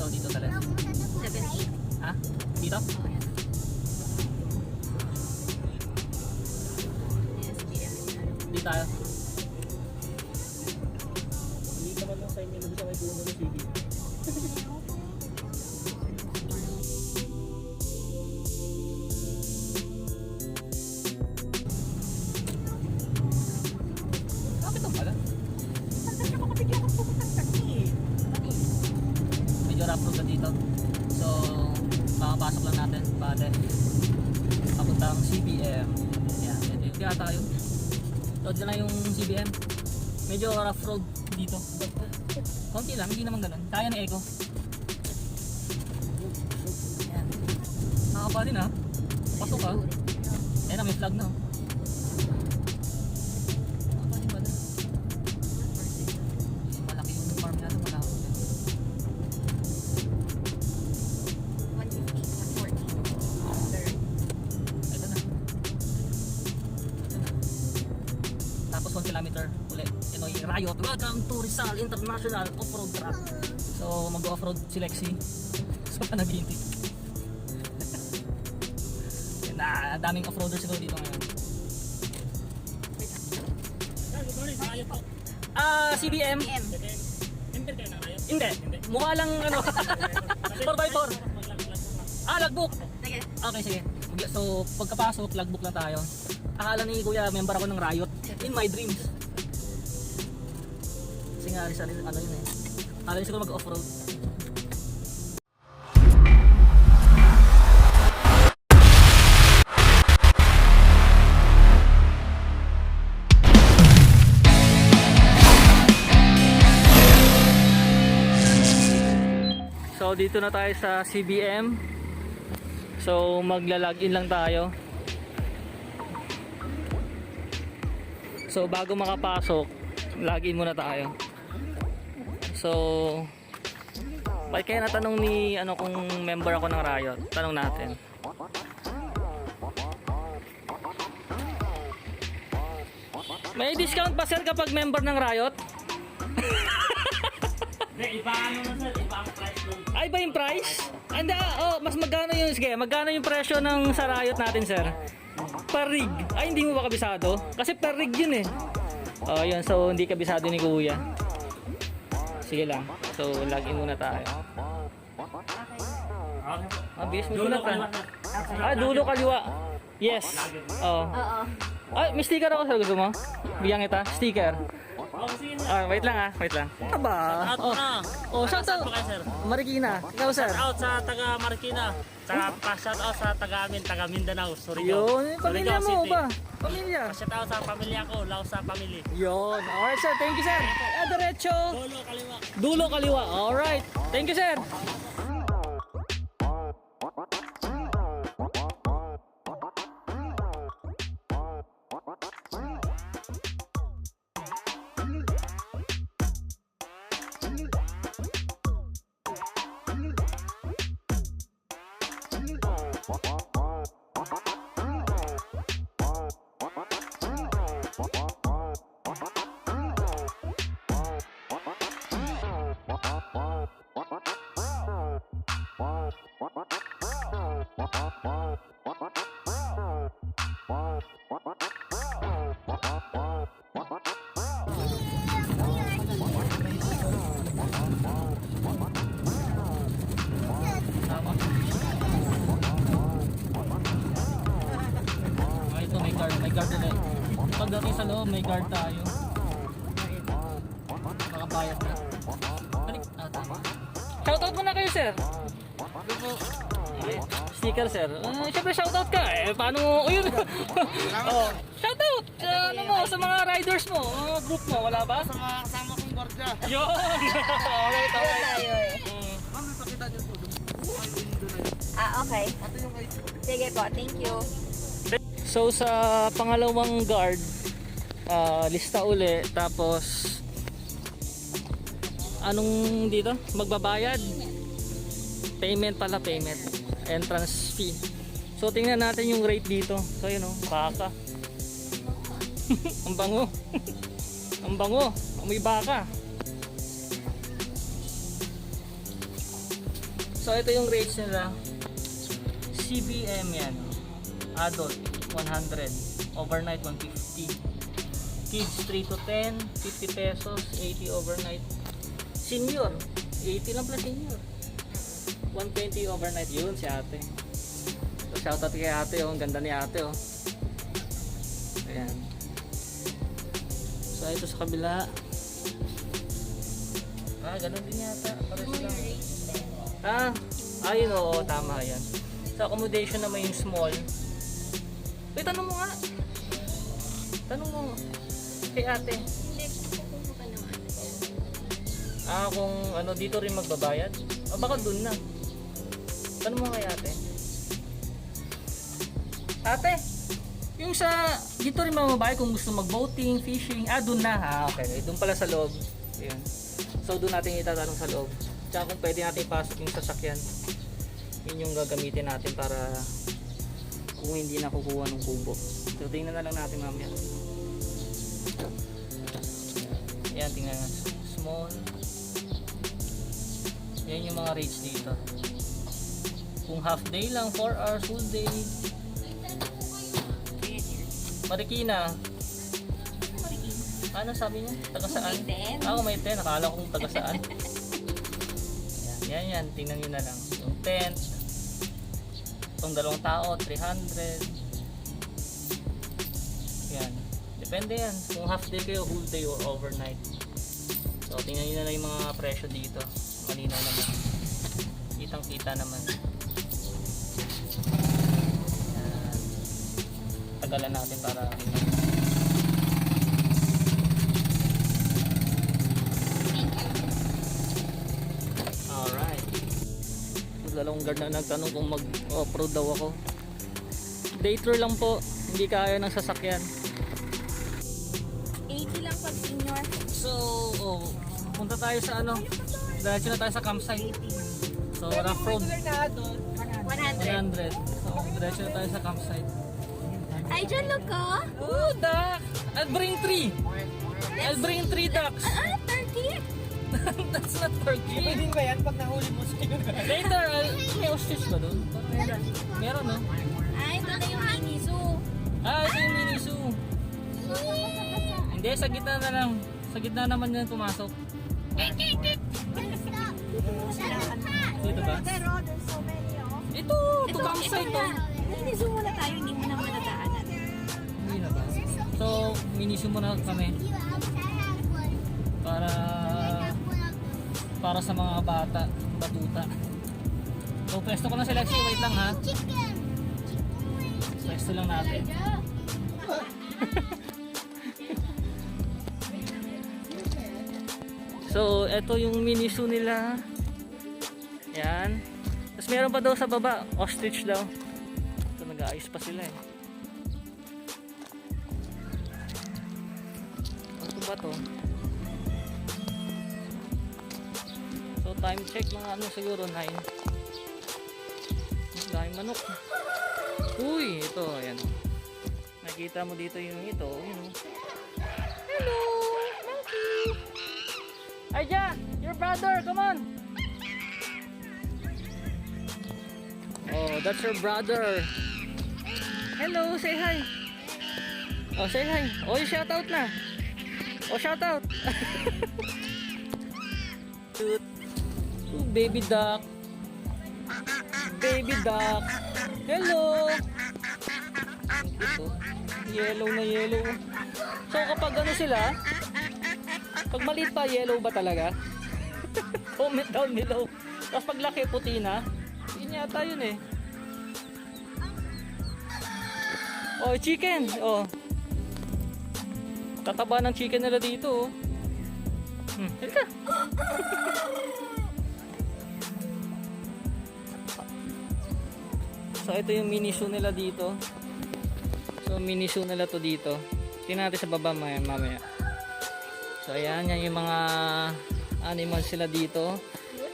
dito sa left? 7-8. Ha? Dito? Dito tayo. Hindi naman lang sa inyo na sa may puno ng sige. Kapit lang pala. Medyo rough road na dito. So, makapasok lang natin bale papuntang CBM. Yan, ito kaya tayo. Load na lang yung CBM. Medyo rough road dito. Konti lang, hindi naman ganun. Kaya ni Eco. Yan. Nakakaba din ha. Pasok ha. Ayan na, may flag na. Nakakaba din ba na? Malaki yung farm natin. Malaki. 150, 140. Ito na. Tapos 1 kilometer ulit. Ito yung Riot. Welcome to Rizal International Off-Road Track. So mag-off-road si Lexi. So panaginti. Na daming off-roaders siguro dito ngayon. CBM. Enter kayo na kayo? Hindi. Mukha lang ano. 4x4. Logbook. Sige. Okay, sige. So pagkapasok, logbook lang tayo. Akala ni Kuya, member ako ng Riot. In my dreams. Kasi nga, ano yun eh. Akala niya siguro mag-off-road. So dito na tayo sa CBM. So magla-login lang tayo. So bago makapasok, login muna tayo. So bakit kaya natanong ni ano kung member ako ng Riot? Tanong natin. May discount ba sir kapag member ng Riot? Iba ano na sir, iba ang price doon. Ay ba yung price? Anda, mas magkano yung, sige, magkano yung presyo ng sa Riot natin sir? Per rig. Ay hindi mo ba kabisado? Kasi per rig yun eh. Oh yun, so hindi kabisado ni Kuya. Sige lang. So login muna tayo. Mabilis mo Dulo sunat kaliwa ah. Dulo kaliwa. Yes. Oh. Oo. Ay, may sticker ako sir, gusto mo? Bigyan kita, sticker. Sige na. Wait lang ah, wait lang. Aba. Shout out na. Shout Saan out. po kayo sir? Marikina. Ikaw sir. Shout out sa taga Marikina. Tsaka pa-shout out sa taga amin, taga Mindanao, Surigao. Yun, pamilya Surigao mo City. ba? Pamilya. Shout out sa pamilya ko, Lausa family. Yun. Alright sir, thank you sir. Diretso. Dulo kaliwa. Dulo kaliwa. Alright. Thank you sir. May guard na eh. Pagdating sa loob, may guard tayo. Makabayad na. Balik. Tama. Shoutout muna kayo, sir. Sticker, sir. Siyempre, shoutout ka. Paano mo? Yun. Oh, shoutout. Ano mo, sa mga riders mo, group mo, wala ba? Sa mga kasama kong gwardiya. Yun. Alright, alright. Tayo eh. Ma'am, ipakita niyo po. Okay. Ate yung ID. Sige po, thank you. So sa pangalawang guard, lista uli, tapos anong dito? Magbabayad? Payment pala, payment. Entrance fee. So tingnan natin yung rate dito. So yun o, baka. Ang bango. Ang bango. Amoy baka. So ito yung rates nila. CBM yan. Adult 100, overnight 150. Kids 3 to 10, 50 pesos, 80 overnight. Senior, 80 lang plus senior. 120 overnight. Yun si ate. So shoutout kay ate, oh. Ang ganda ni ate, oh. Ayan. So ito sa kabila. Ganun din yata. Pares lang. Ayun, oo, tama yan. Sa accommodation naman yung small. Uy, tanong mo nga. Tanong mo kay ate. Hindi, pupunta ka naman. Kung ano, dito rin magbabayad? O baka dun na. Tanong mo kay ate. Ate, yung sa dito rin magbabayad kung gusto mag-boating, fishing. Dun na. Okay. Dun pala sa loob. Ayan. So doon natin itatanong sa loob. Tsaka kung pwede natin ipasok yung sasakyan. Yun yung gagamitin natin para kung hindi nakukuha ng kubo. So tingnan na lang natin mamaya. Ayan, tingnan nga. Small. Yan yung mga rates dito. Kung half day lang, 4 hours, full day. Marikina. Ano sabi niya? Taga saan? May 10. May 10. Nakala kong taga saan. Yan. Tingnan nyo na lang. Yung tent. Itong 2 tao, 300. Yan. Depende yan. Kung half day kayo, whole day or overnight. So, tingnan nyo na lang yung mga presyo dito. Malinaw naman. Kitang kita naman. Yan. Tagalan natin para dalawang guard na nagtanong kung mag-off-road daw ako. Day tour lang po, hindi kaya ng sasakyan. 80 lang pag senior. So, punta tayo sa ano, diretso na tayo sa campsite. So, rough road 100. 100. So, diretso na tayo sa campsite. Ay, dyan lang ka? Oh, duck! I'll bring 3. I'll bring 3 ducks. Ano, 30? That's not turkey. Pwede ba yan pag nahuli mo sa'yo? Later, may ostrich ba doon? Meron, no? Ay, ito na yung mini zoo. Ito yung mini zoo. Hindi, sa gitna na lang. Sa gitna naman yan pumasok. Dito ba? Ito campsite to. Mini zoo muna tayo, hindi mo na madadaanan. Hindi na ba? So, mini zoo muna kami. Para sa mga batuta. So, pwesto ko na si Lexi. Wait lang, ha? Pwesto lang natin. So, eto yung mini zoo nila. Yan. Tapos meron pa daw sa baba. Ostrich daw. So, nag-aayos pa sila eh. Ano ba to? So, time check mga ano siguro 9. Dahil manok. Uy, ito, ayan. Nakita mo dito yung ito, yun. Hello, monkey. Ayan, your brother, come on. Oh, that's your brother. Hello, say hi. Oh, say hi. Oh, shout out na. Oh, shout out. Cute. Oh, baby duck. Baby duck. Hello. Ito. Yellow na yellow. So kapag ano sila, pag maliit pa, yellow ba talaga? Comment down below. Tapos pag laki, puti na. Yun yata yun eh. Oh, chicken. Oh. Tataba ng chicken nila dito. Oh. Halika. So ito yung mini zoo nila dito. So mini zoo nila to dito. Tingnan natin sa baba mamaya. So ayan, yan yung mga animals sila dito.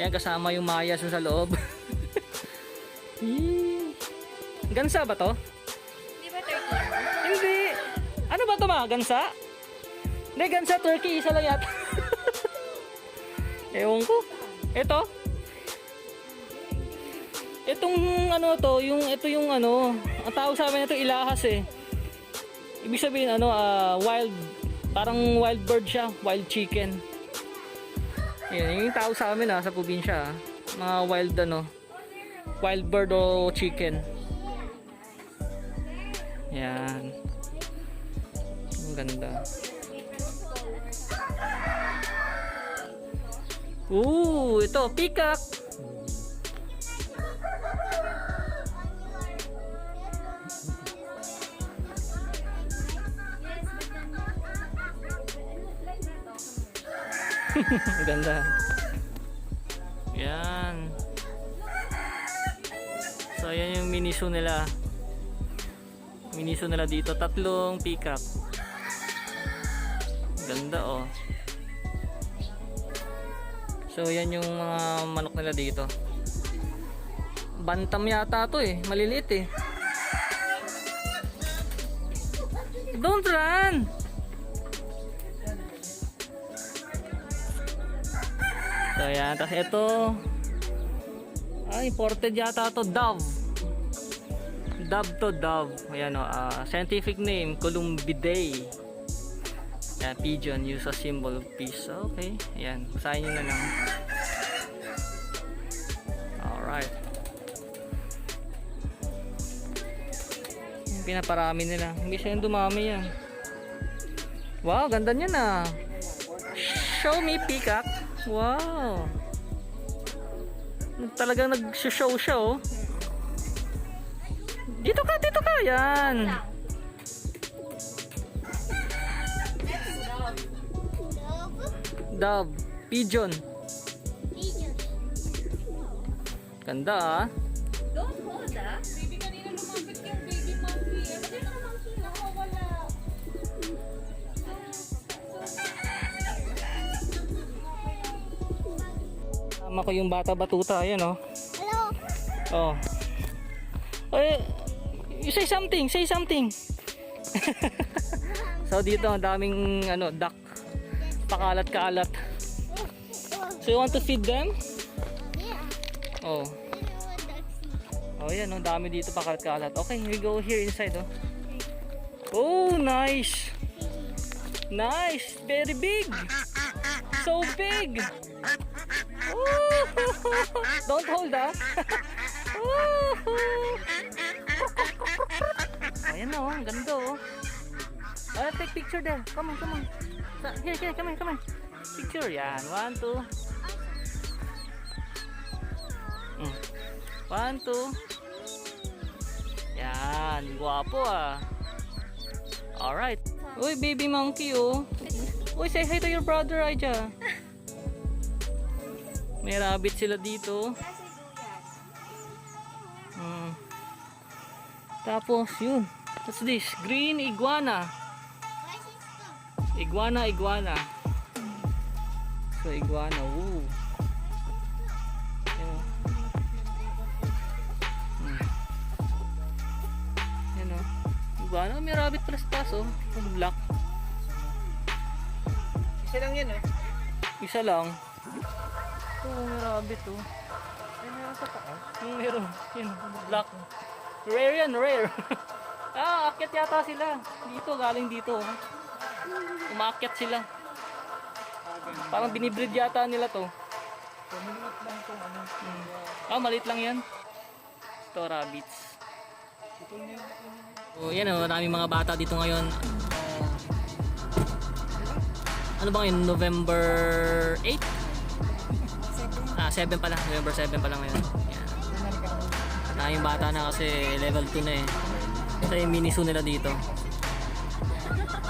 Yan kasama yung mayas sa loob. Gansa ba to? Di ba 30? Hindi. Ano ba to gansa? Hindi, gansa turkey. Isa lang yata. Ewan ko. Ito? Itong ano to, ito yung ano, ang tawag sa amin ito ilahas eh. Ibig sabihin ano, wild, parang wild bird siya, wild chicken. Yan, yung tawag sa amin sa probinsya. Mga wild ano, wild bird o chicken. Yan. Ang ganda. Ito, peacock. Ang ganda. Yan. So, ayan yung mini zoo nila. Mini zoo nila dito. 3 peacock. Ganda oh. So, yan yung mga manok nila dito. Bantam yata to eh. Maliliit eh. Don't run! So, yan. Tapos ito. Imported yata to. Dove. Dove to dove. Ayan o. Scientific name. Columbidae. Yan. Pigeon. Use a symbol of peace. Okay. Ayan. Basahin nyo na lang. Alright. Yung pinaparami nila. Hindi siya yung dumami yan. Wow. Ganda niya na. Show me peacock. Wow. Talagang nag-show siya oh. Dito ka. Yan. Dove. Pigeon. Ganda ah. Don't hold Baby, kanina lumapit yung baby monkey. Kasi yung monkey nakawala. Tama ko yung bata batuta. Ayan oh. Hello. Oh. You say something. So dito ang daming duck. Pakalat-kalat. So you want to feed them? Yeah. Oh. Oh yan oh, dami dito pakalat-kalat. Okay, we go here inside oh. Oh, nice. Nice, very big. So big. Ooh. Don't hold Ayan na oh, ang ganda oh. Take picture there. Come on. Here, come on. Picture, yan. 1, 2. 1, 2. Yan, guwapo ah. Alright. Uy, baby monkey oh. Uy, say hi to your brother, Aija. May rabbit sila dito. Tapos, yun. What's this? Green iguana. Iguana. So, iguana. Woo. Yan o. Iguana. May rabbit pala sa taas oh. Black. Isa lang yan Isa lang. May rabbit oh. Ay, meron sa taas. Meron. Yan. Black. Rare yan. Aakyat yata sila. Galing dito. Umaakyat sila. Parang binibreed yata nila to. Maliit lang itong Maliit lang yan. Ito, rabbits. So, yan o. Maraming mga bata dito ngayon. Ano ba ngayon? November 8? 7 pa lang. November 7 pa lang ngayon. Yan. Maraming bata na kasi level 2 na eh. Ito yung mini zoo nila dito.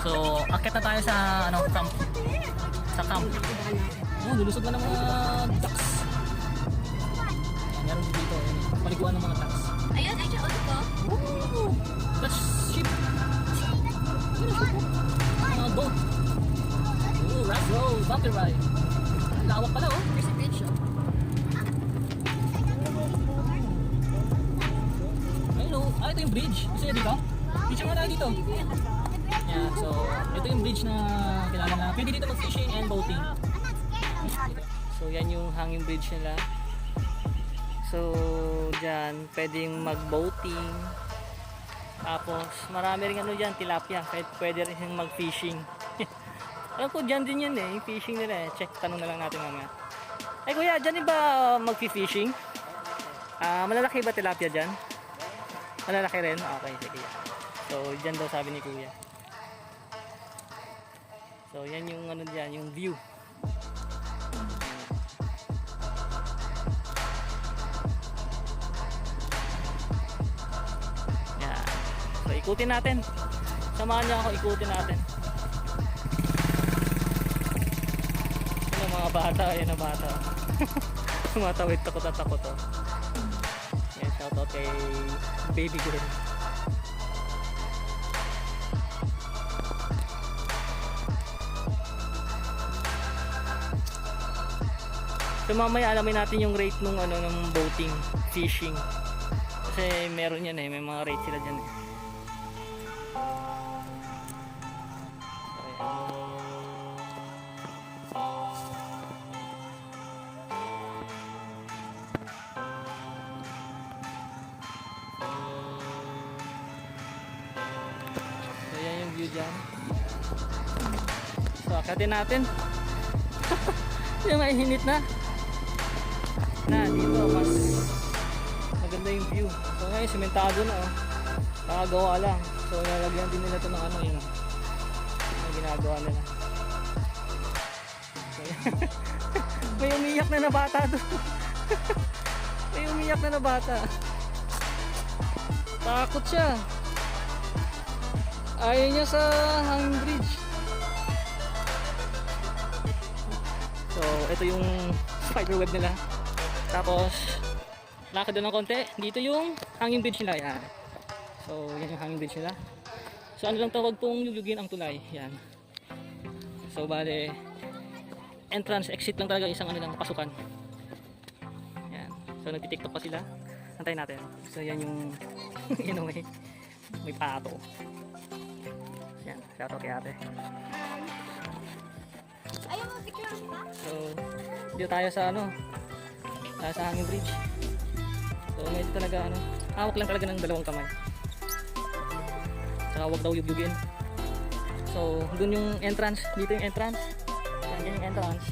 So, akit na tayo sa camp. Sa camp. Lulusog na ng mga ducks. Meron dito. Paliguan ng mga ducks. Ayun, ay siya ko. Woo! That's sheep. Mga goat. Right road. Bumpy ride. Lawak pala oh. There's a bridge oh. Ito yung bridge. Gusto niya dito? Bridge nga tayo dito. Yeah, so ito yung bridge na kailangan na. Pwede dito mag-fishing and boating. So yan yung hanging bridge nila. So, dyan, pwedeng mag-boating. Tapos, marami rin ano dyan, tilapia. Pwede rin mag-fishing. Alam ko, dyan din yan eh, yung fishing nila eh. Check, tanong na lang natin mamaya. Ay kuya, dyan din ba mag-fishing? Malalaki ba tilapia dyan? Malalaki rin? Okay, sige. So, dyan daw sabi ni kuya. So, yan yung ano dyan, yung view. Yan. So, ikutin natin. Samahan niyo ako, ikutin natin. Yan ang mga bata, yan ang bata. Tumatawid, takot at takot oh. Yan, shoutout kay baby girl. So mamaya alamin natin yung rate nung ano ng boating, fishing. Kasi meron yan eh, may mga rate sila diyan eh. So yan yung view dyan. So akatin natin. Yung mainit na. Dito mas maganda yung view. So ngayon simentado na oh. Nakagawa lang. So nalagyan din nila ito ng ano yun. Ang ginagawa nila. So, may umiyak na bata doon. May umiyak na bata. Takot siya. Ayaw niya sa hanging bridge. So ito yung spider web nila. Tapos lakad doon ng konti. Dito yung hanging bridge nila. Yan. So yan yung hanging bridge nila. So ano lang tawag pong yugin ang tulay. Yan. So bale entrance, exit lang talaga isang ano lang pasukan. Yan. So nagti-tiktok pa sila. Antayin natin. So yan yung you know, may pato. Yan. Shoutout kay ate. Ayaw mo picture ba? So dito tayo sa ano, sa hanging bridge. So medyo talaga ano, hawak lang talaga ng dalawang kamay. Saka huwag daw yugyugin. So dun yung entrance, dito yung entrance. Yan yung entrance.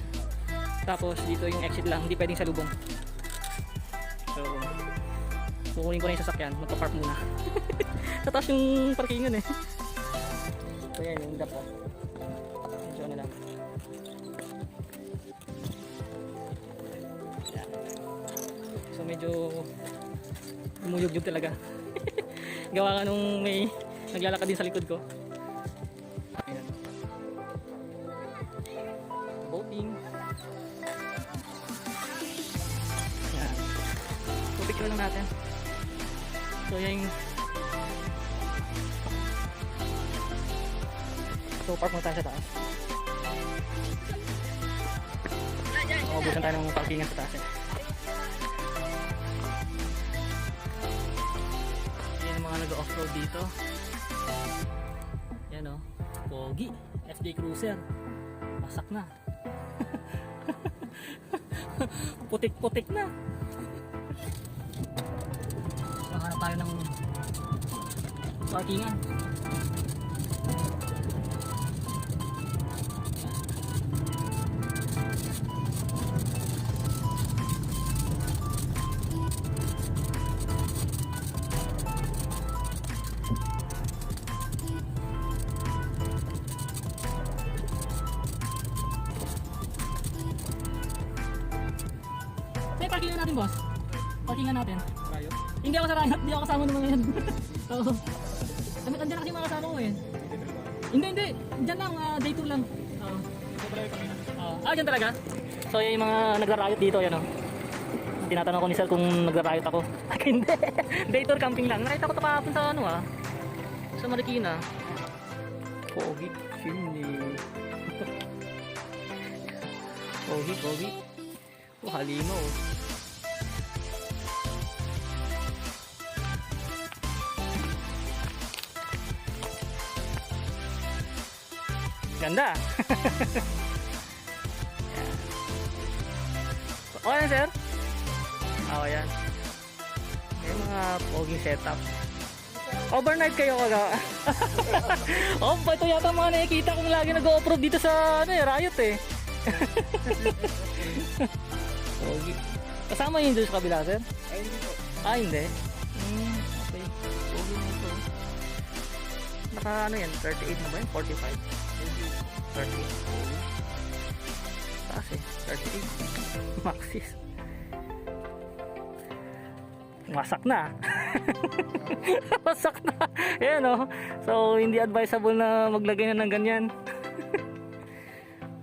Tapos dito yung exit lang, hindi pwedeng salubong. So kukunin ko na yung sasakyan, magpa-park muna. Sa taas yung parkingan eh. So yan yung dapat. Medyo ano lang. Yan. So medyo umuyugyug talaga. Gawa ka nung may naglalakad din sa likod ko. Ayan. Boating. Yan. So picture lang natin. So yan yung so park muna tayo sa taas. Maubusan tayo ng parkingan sa taas eh. Yan yung mga nag-off-road dito. Yan o, pogi, FJ Cruiser. Masak na. Putik-putik na. Makahanap tayo ng parkingan. May parkingan natin, boss. Parkingan natin. Tayo? Hindi ako sa riot, hindi ako kasama ng mga yan. Oo. Andyan na kasi mga kasama ko eh. Hindi. Diyan lang, day 2 lang. Oo. Diyan talaga? So yung mga nagra-riot dito, yan o. Tinatanong ko ni sir kung nagra-riot ako. Hindi. Day tour camping lang. Nakita ko ito kahapon sa ano sa Marikina. Pogi. Chimney. Pogi. Halimaw. Ganda. Okay na sir? Oh, yan. May mga poging setup. Overnight kayo kaga. Oh, ito yata mga nakikita kong lagi nag-o-off-road dito sa Riot eh. Pogi. Kasama yun doon sa kabila, sir? Ay, hindi po. Ah, hindi. Okay. Pogi na ito. Naka ano yan? 38 na ba yun? 45? 38. Pogi. Taas eh. 38. Maxis. Wasak na. Wasak na. Ayan o. So, hindi advisable na maglagay na ng ganyan.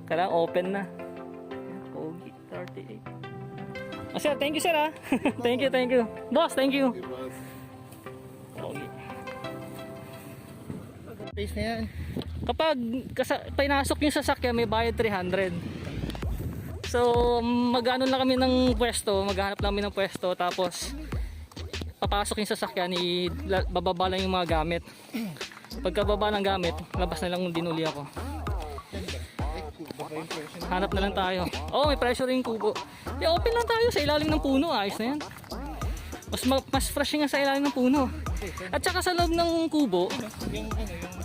Kailangan open na. Pogi. 38. Oh, sir, thank you, sir, ha. Thank you, thank you. Boss, thank you. Pogi. Space na yan. Kapag pinasok yung sasakyan, may bayad 300. So, mag-ano lang kami ng pwesto, maghanap lang kami ng pwesto, tapos papasok yung sasakyan, bababa lang yung mga gamit. Pagkababa ng gamit, labas na lang yung dinuli ako. Hanap na lang tayo. Oh, may pressure yung kubo. Open lang tayo sa ilalim ng puno, ayos na yan. Mas fresh nga sa ilalim ng puno. At saka sa loob ng kubo, Yung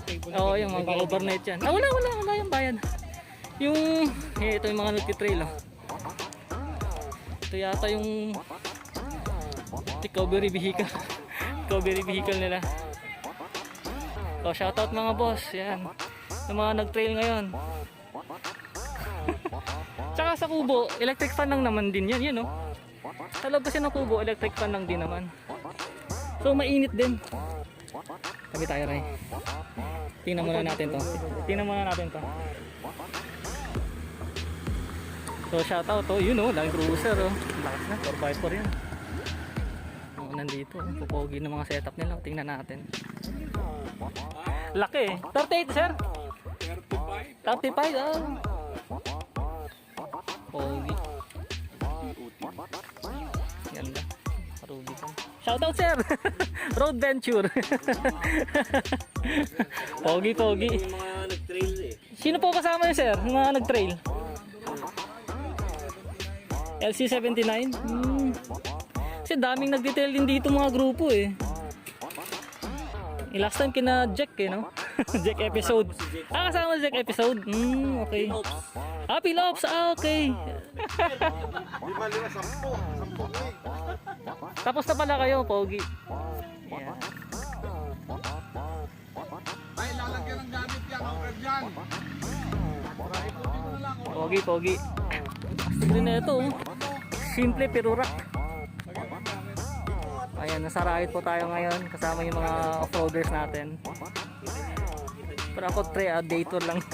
table. oh, yung mga overnight yan. Ah, wala yung bayad. Yung, ito yung mga nagtitrail, oh. Ito yata yung recovery vehicle. Recovery vehicle nila. So, shoutout mga boss, yan. Yung mga nag-trail ngayon. Tsaka sa kubo, electric fan lang naman din yan, yun, oh. Sa loob kasi ng kubo, electric fan lang din naman. So, mainit din. Tabi tayo, Ray. Tingnan muna natin to. So, shoutout to. Yun, oh, Land Cruiser, oh. Lakas na, 4x4 yan. Oh, nandito, oh. Pupogi ng mga setup nila. Tingnan natin. Laki, eh. 38, sir? 35, ah. Pogi. Ganda. Rubicon. Shoutout, sir! Road Venture. Pogi. Yung mga nag-trail eh. Sino po kasama niyo, sir? Yung mga nag-trail? LC79? Kasi daming nag-detail din dito mga grupo eh. Last time kina Jack eh, no? Jack episode. Ah, kasama si Jack episode? Okay. Ah, Pilops. Ah, okay. Tapos na pala kayo, Pogi. Yeah. Ay, lalagyan ng gamit yan, ang dyan. Pogi. Astig na ito, oh. Simple pero rock. Ayan, nasa ride po tayo ngayon kasama yung mga off-roaders natin. Pero ako day tour lang.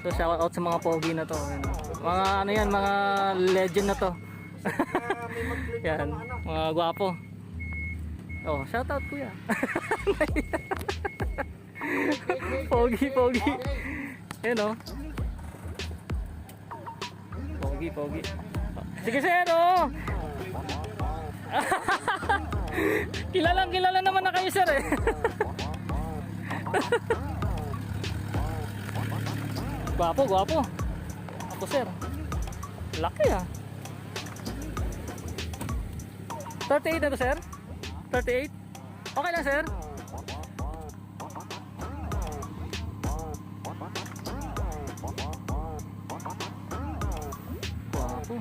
So shout out sa mga pogi na to. Ayan. Mga ano yan, mga legend na to. Yan, mga gwapo. Oh, shout out kuya. Pogi. Ayan, oh. Pogi. Sige, sir, oh. Kilala naman na kayo, sir, eh. Gwapo. Ako, sir. Laki, ah. 38 na to, sir? 38? Okay lang, sir? Gwapo.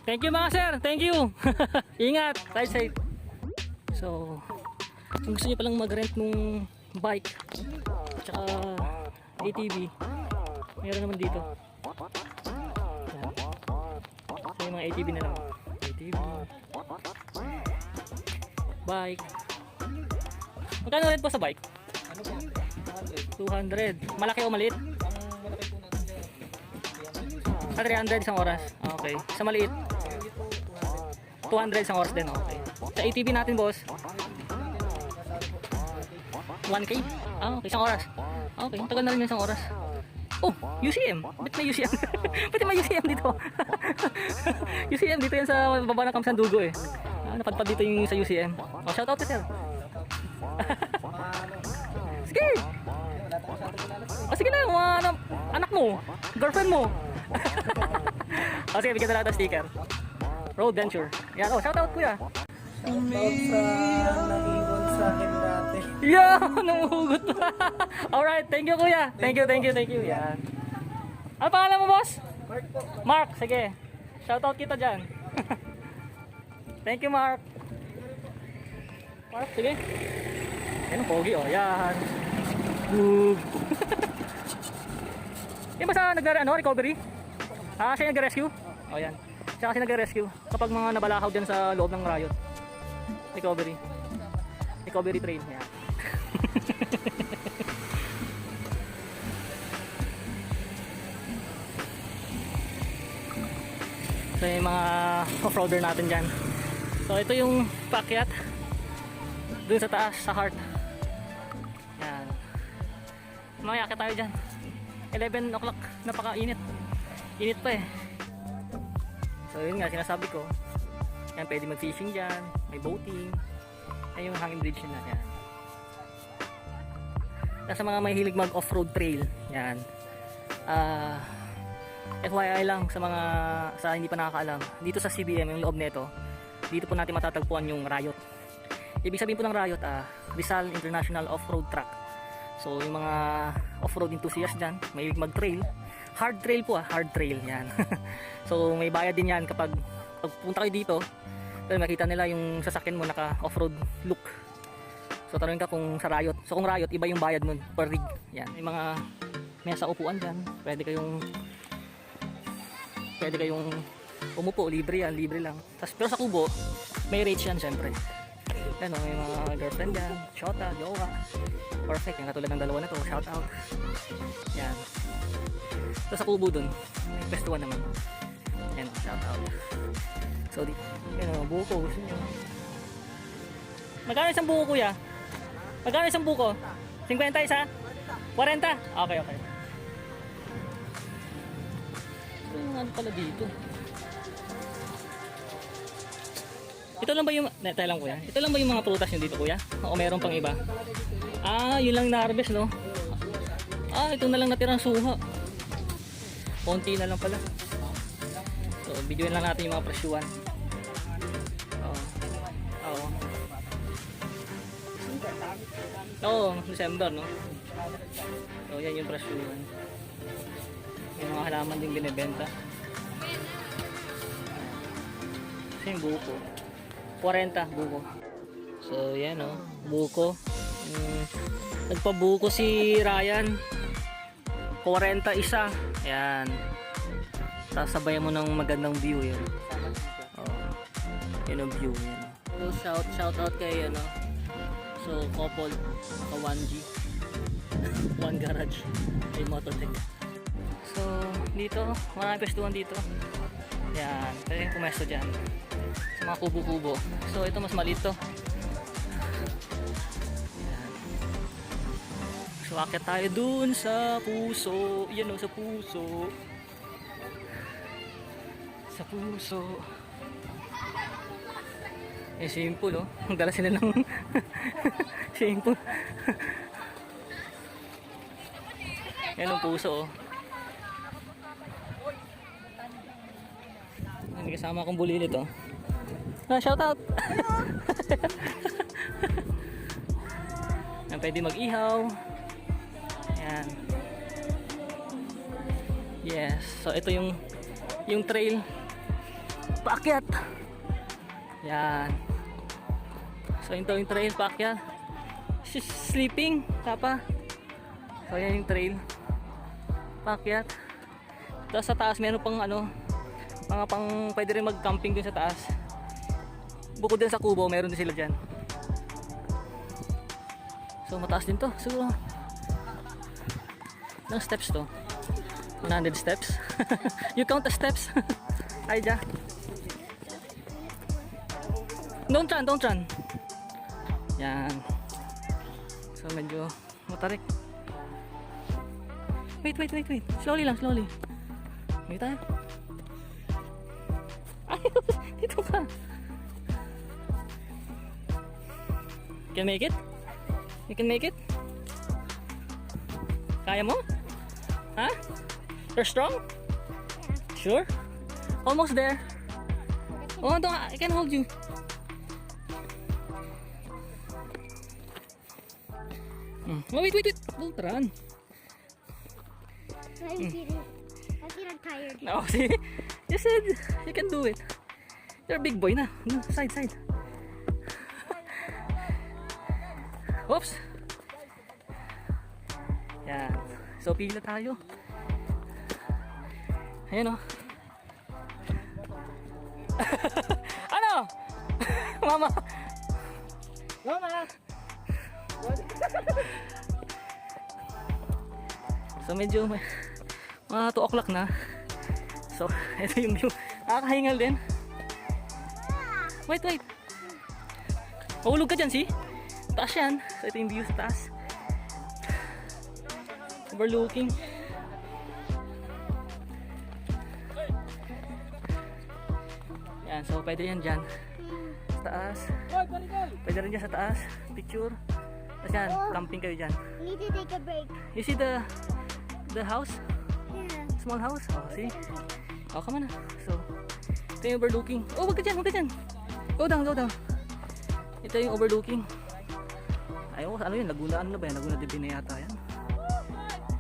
Thank you mga sir, thank you. Ingat, ride safe. So, kung gusto niyo palang mag-rent nung bike tsaka ATV, meron naman dito. Yan. So, yung mga ATV na lang. ATV, bike. Magkano rent po sa bike? 200. Malaki o maliit? Sa 300 isang oras. Okay. Sa maliit? 200 isang oras din. Okay. Sa ATV natin, boss? 1K? Ah, okay. Isang oras. Okay, tagal na rin yung isang oras. Oh, UCM. Ba't may UCM? Ba't may UCM dito? UCM dito yan sa baba ng Kamsandugo eh. Napadpad dito yung sa UCM. Oh, shout out to sir. Sige! Oh, sige na, mga anak mo, girlfriend mo. Oh, sige, bigyan na natin sticker. Road Venture. Yan, oh, shout out kuya. Nag-iwan sa akin dati. Yeah, numuhugot pa. Alright, thank you kuya. Thank you. Yan. Ano pangalan mo, boss? Mark po. Mark, sige. Shoutout kita dyan. Thank you, Mark. Mark, sige. Yan ang pogi, oh. Yan. Boom. Yan ba sa recovery? Ah, siya nag-rescue? Oh, yan. Siya kasi nag-rescue kapag mga nabalakaw dyan sa loob ng riot. Recovery train. Yan. So yung mga off-roader natin dyan. So ito yung paakyat dun sa taas, sa heart. Yan. Mamayakit tayo dyan. 11 o'clock, napaka-init. Init pa eh. So yun nga, sinasabi ko. Yan, pwede mag-fishing dyan, may boating. Yan yung hanging bridge na yan. Sa mga mahilig mag-off-road trail, yan. FYI lang sa hindi pa nakakaalam, dito sa CBM, yung loob nito, dito po natin matatagpuan yung Riot. Ibig sabihin po ng Riot, Rizal International Off-Road Track. So yung mga off-road enthusiast dyan, may mag-trail, hard trail po, hard trail yan. So may bayad din yan kapag punta kayo dito, dahil makita nila yung sasakyan mo naka off-road look. So tanongin ka kung sa Riot. So kung Riot, iba yung bayad nun per rig. Yan, may mga mesa upuan dyan, pwede kayong umupo, libre yan, libre lang. Pero sa kubo, may rates yan syempre. Yan o, may mga girlfriend yan, shota, jowa. Perfect, yung katulad ng dalawa na to, shout out. Yan. So sa kubo dun, may pestuan naman. Yan o, shout out. So yan o, buko, gusto nyo. Magkano isang buko kuya? Magkano isang buko? 50 isa? 40? Okay. Ano pala dito? Ito lang ba yung tayo lang kuya? Ito lang ba yung mga prutas nyo dito kuya? O meron pang iba? Ah, yun lang na-harvest no? Ah, ito na lang natirang suha. Konti na lang pala. So, videoin lang natin yung mga presyuan. Oo, December no? So, yan yung presyuan. Yung mga halaman din binibenta. Kasi yung buko 40 buko. So yan o, buko. Nagpabuko si Ryan 40 isa. Yan. Sasabayan mo ng magandang view yun. Yun ang view yan. So shout out kay ano. So couple naka 1G 1 garage ay mototech. So dito maraming pwestuhan dito. Yan, pwede yung pumesto dyan sa mga kubo-kubo. So ito mas maliit to. Yan. So akit tayo dun sa puso. Yan o, sa puso. Sa puso. Eh simple oh. Ang dala sila ng simple. Yan ang puso oh. Hindi kasama akong bulilit oh. Shout out. Yan, pwede mag-ihaw. Yan. Yes. So ito yung trail paakyat. Yan. So ito yung trail paakyat. Sleeping tapa. So yan yung trail paakyat. Tapos sa taas meron pang ano, mga pang pwede rin mag-camping dun sa taas. Bukod din sa kubo, meron din sila dyan. So mataas din to. So ilang steps to? 100 steps. You count the steps. Ay dyan. Don't run. Yan. So medyo matarik. Wait. Slowly lang, slowly. May tayo. Ay, dito ka. Can make it? You can make it? Kaya mo? Ha? You're strong? Sure? Almost there. Oh, I can hold you. Oh, wait. Don't run. I'm getting tired. No, see? You said you can do it. You're a big boy na. No, side. Oops. Yan. So, pila tayo. Ayan o. Ano? Mama. So, medyo mga 2 o'clock na. So, ito yung view. Nakakahingal din. Wait. Mahulog ka dyan, see? Taas yan. So, ito yung view sa taas. Overlooking. Yan, so pwede yan dyan. Sa taas. Pwede rin dyan sa taas. Picture. Tapos yan, camping kayo dyan. We need to take a break. You see the house? Yeah. Small house? Oh, see? Oh, come on na. So, ito yung overlooking. Oh, wag ka dyan. Go down. Ito yung overlooking. Ayaw, ano yun? Laguna, ano ba yan? Laguna de Bina yata yan.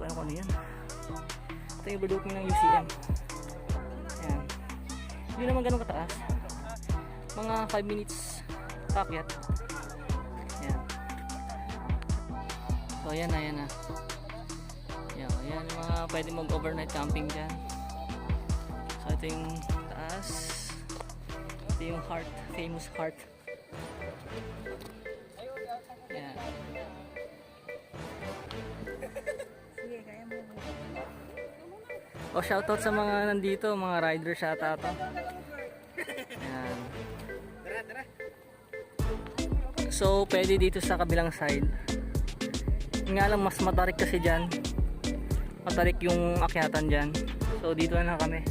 Ano ko ano yan? Ito yung overlooking ng UCM. Ayan. Hindi naman ganun kataas. Mga 5 minutes pakyat. Ayan. So ayan na. Ayan yung mga pwede mag-overnight camping dyan. So ito yung taas. Ito yung heart, famous heart. Ayan. Shoutout sa mga nandito, mga riders yata ito. Ayan. So, pwede dito sa kabilang side. Yung nga lang, mas matarik kasi dyan. Matarik yung akyatan dyan. So, dito na lang kami.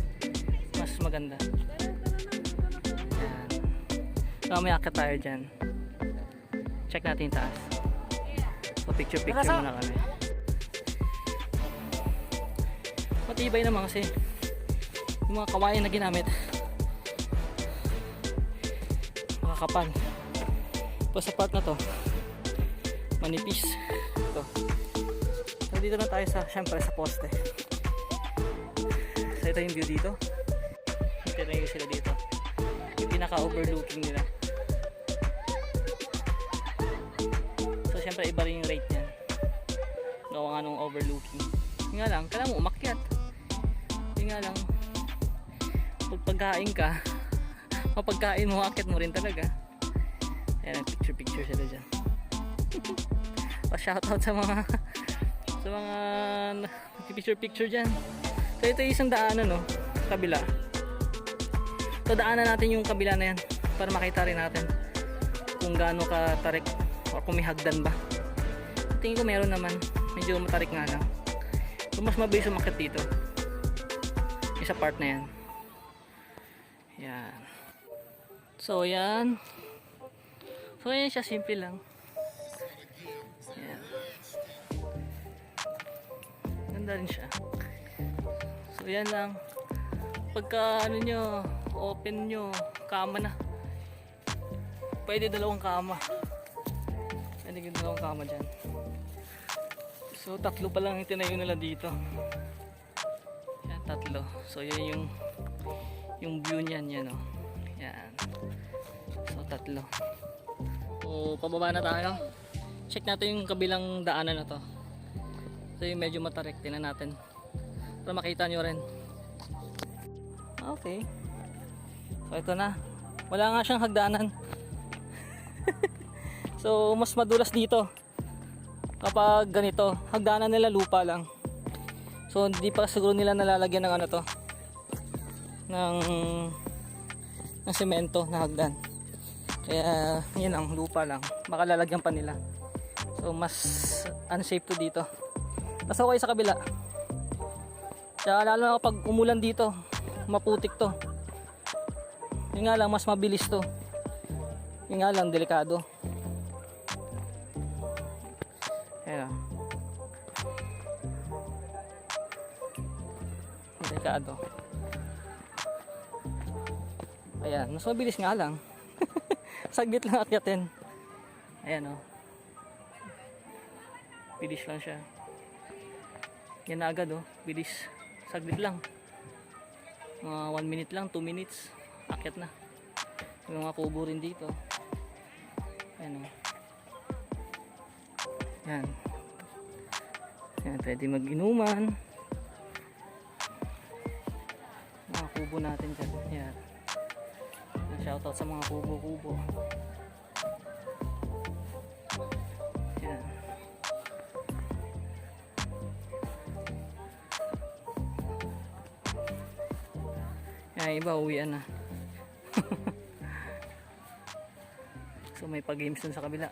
Mas maganda. Ayan. So, may akyat tayo dyan. Check natin yung taas. So, picture muna kami. Matibay naman kasi yung mga kawayan na ginamit makakapal. Tapos sa part na to manipis ito. So dito na tayo sa, syempre sa poste. So ito yung view dito. Ito na yung sila dito, yung pinaka overlooking nila. So syempre iba rin yung rate niyan gawa nga nung overlooking. Yung nga lang, kailangan mo umakyat. Yung nga lang, pag pagkain ka, mapagkain mo, akit mo rin talaga. Ayan, picture sila dyan. Pa-shoutout sa mga picture dyan. So ito yung isang daanan, no? Kabila. So daanan natin yung kabila na yan para makita rin natin kung gaano ka tarik o kung may hagdan ba. Tingin ko meron naman, medyo matarik nga lang. So mas mabilis umakyat dito. Isa part na yan. Yan. So yan. So yan siya, simple lang. Yan. Ganda rin siya. So yan lang. Pagka ano nyo, open nyo, kama na. Pwede dalawang kama. Pwede dalawang kama dyan. So 3 pa lang yung tinayo nila dito. Yan, 3. So yan yung view niyan, yan o. Yan. So 3. So pababa na tayo. Check natin yung kabilang daanan na to. So yung medyo matarik, tingnan natin para makita nyo rin. Okay. So ito na. Wala nga siyang hagdanan. So mas madulas dito kapag ganito. Hagdanan nila lupa lang. So hindi pa siguro nila nalalagyan ng ano to, ng semento na hagdan. Kaya yun ang lupa lang. Baka lalagyan pa nila. So mas unsafe to dito. Tapos okay sa kabila. Tsaka lalo na kapag umulan dito, maputik to. Yun nga lang, mas mabilis to. Yun nga lang, delikado. Ayan. Delikado. Ayan, mas mabilis nga lang. Saglit lang akyatin. Ayan o. Bilis lang siya. Yan na agad o. Bilis. Saglit lang. Mga 1 minute lang, 2 minutes. Akyat na. Yung mga kubo rin dito. Ayan o. Yan. Yan, pwede mag-inuman. Mga kubo natin dyan. Yan. Shoutout sa mga kubo-kubo. Yan. Yan, iba uwian na. So may pag-games dun sa kabila.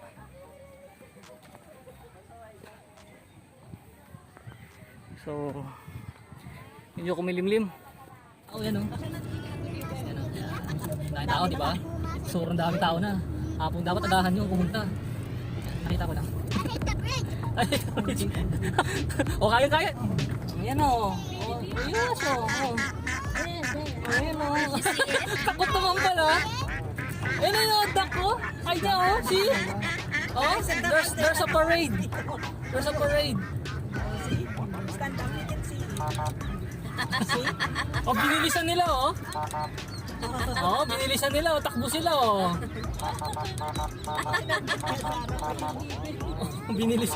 So medyo kumilimlim. Oh, yan o. Dahil tao, di ba? Sobrang dami tao na. Hapon dapat agahan nyo pumunta. Nakita ko lang. O, kaya. Ayan o. Yes o. Ayan o. Takot naman pala. Ayan o yung duck ko. Ay niya o. See? Oh, there's a parade. There's a parade. Oh, binilisan nila oh. Oh, binilisan nila oh, takbo sila oh. Binilis.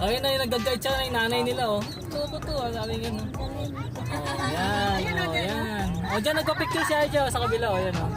Ayun na yung nagdagay siya na yung nanay nila oh. Tuto, sabi nga no. Oh, yan, oh, yan. Oh, dyan nagpa-picture si Aja sa kabila oh, yan oh.